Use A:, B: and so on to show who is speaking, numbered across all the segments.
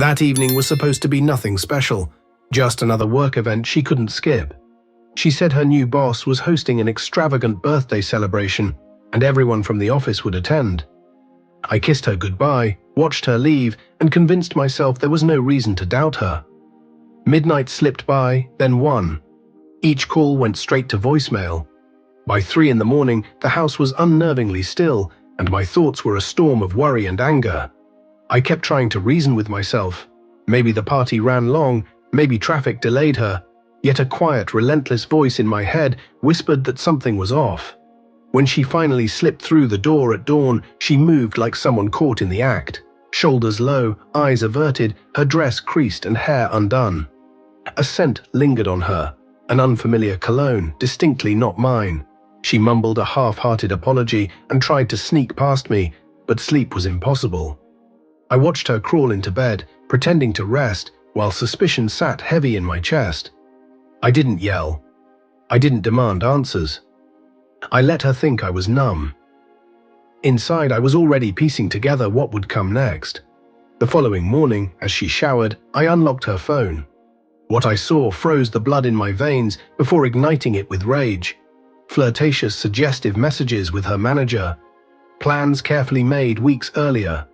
A: That evening was supposed to be nothing special, just another work event she couldn't skip. She said her new boss was hosting an extravagant birthday celebration, and everyone from the office would attend. I kissed her goodbye, watched her leave, and convinced myself there was no reason to doubt her. Midnight slipped by, then 1. Each call went straight to voicemail. By 3 in the morning, the house was unnervingly still, and my thoughts were a storm of worry and anger. I kept trying to reason with myself. Maybe the party ran long, maybe traffic delayed her, yet a quiet, relentless voice in my head whispered that something was off. When she finally slipped through the door at dawn, she moved like someone caught in the act. Shoulders low, eyes averted, her dress creased and hair undone. A scent lingered on her, an unfamiliar cologne, distinctly not mine. She mumbled a half-hearted apology and tried to sneak past me, but sleep was impossible. I watched her crawl into bed, pretending to rest, while suspicion sat heavy in my chest. I didn't yell. I didn't demand answers. I let her think I was numb. Inside, I was already piecing together what would come next. The following morning, as she showered, I unlocked her phone. What I saw froze the blood in my veins before igniting it with rage. Flirtatious, suggestive messages with her manager. Plans carefully made weeks earlier.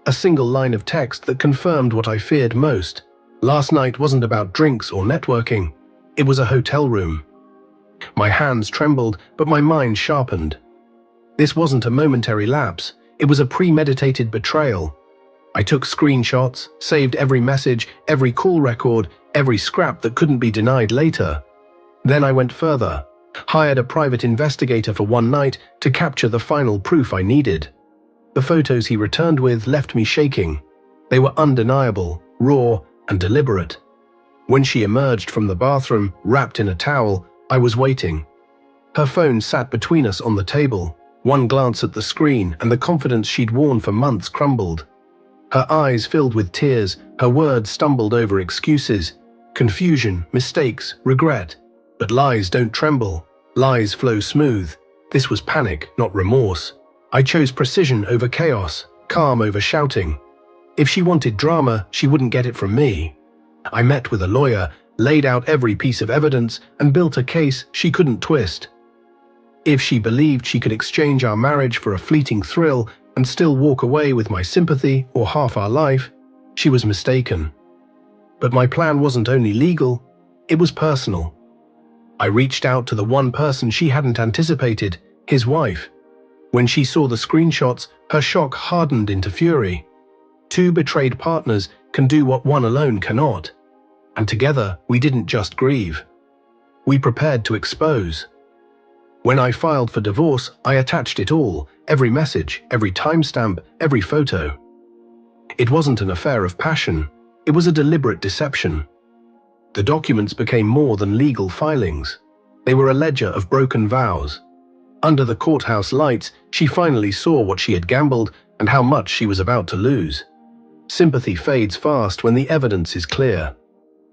A: A single line of text that confirmed what I feared most. Last night wasn't about drinks or networking. It was a hotel room. My hands trembled, but my mind sharpened. This wasn't a momentary lapse. It was a premeditated betrayal. I took screenshots, saved every message, every call record, every scrap that couldn't be denied later. Then I went further. Hired a private investigator for one night to capture the final proof I needed. The photos he returned with left me shaking. They were undeniable, raw, and deliberate. When she emerged from the bathroom, wrapped in a towel, I was waiting. Her phone sat between us on the table. One glance at the screen, and the confidence she'd worn for months crumbled. Her eyes filled with tears, her words stumbled over excuses. Confusion, mistakes, regret. But lies don't tremble. Lies flow smooth. This was panic, not remorse. I chose precision over chaos, calm over shouting. If she wanted drama, she wouldn't get it from me. I met with a lawyer, laid out every piece of evidence, and built a case she couldn't twist. If she believed she could exchange our marriage for a fleeting thrill and still walk away with my sympathy or half our life, she was mistaken. But my plan wasn't only legal, it was personal. I reached out to the one person she hadn't anticipated, his wife. When she saw the screenshots, her shock hardened into fury. 2 betrayed partners can do what one alone cannot. And together, we didn't just grieve. We prepared to expose. When I filed for divorce, I attached it all, every message, every timestamp, every photo. It wasn't an affair of passion. It was a deliberate deception. The documents became more than legal filings. They were a ledger of broken vows. Under the courthouse lights, she finally saw what she had gambled and how much she was about to lose. Sympathy fades fast when the evidence is clear.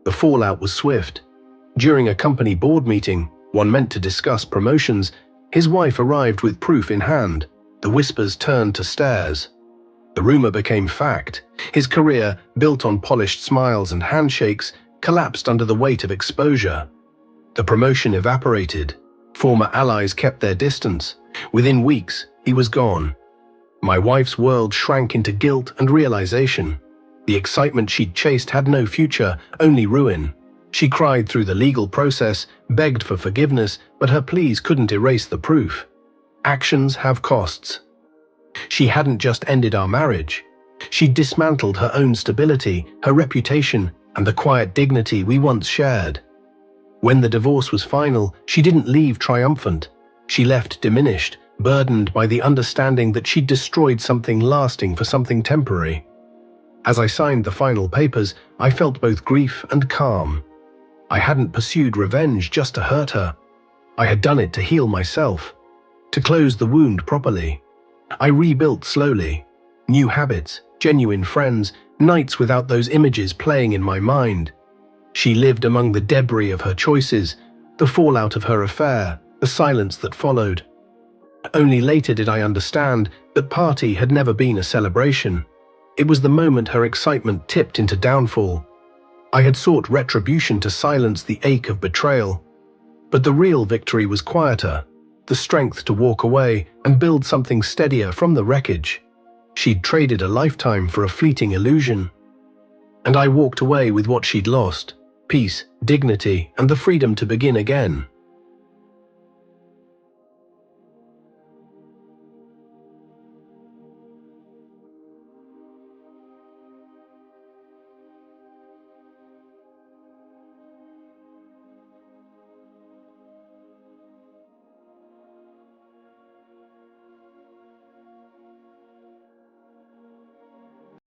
A: The fallout was swift. During a company board meeting, one meant to discuss promotions, his wife arrived with proof in hand. The whispers turned to stares. The rumor became fact. His career, built on polished smiles and handshakes, collapsed under the weight of exposure. The promotion evaporated. Former allies kept their distance. Within weeks, he was gone. My wife's world shrank into guilt and realization. The excitement she'd chased had no future, only ruin. She cried through the legal process, begged for forgiveness, but her pleas couldn't erase the proof. Actions have costs. She hadn't just ended our marriage. She'd dismantled her own stability, her reputation, and the quiet dignity we once shared. When the divorce was final, she didn't leave triumphant. She left diminished, burdened by the understanding that she'd destroyed something lasting for something temporary. As I signed the final papers, I felt both grief and calm. I hadn't pursued revenge just to hurt her. I had done it to heal myself, to close the wound properly. I rebuilt slowly. New habits, genuine friends, nights without those images playing in my mind. She lived among the debris of her choices, the fallout of her affair, the silence that followed. Only later did I understand that party had never been a celebration. It was the moment her excitement tipped into downfall. I had sought retribution to silence the ache of betrayal. But the real victory was quieter, the strength to walk away and build something steadier from the wreckage. She'd traded a lifetime for a fleeting illusion. And I walked away with what she'd lost: peace, dignity, and the freedom to begin again.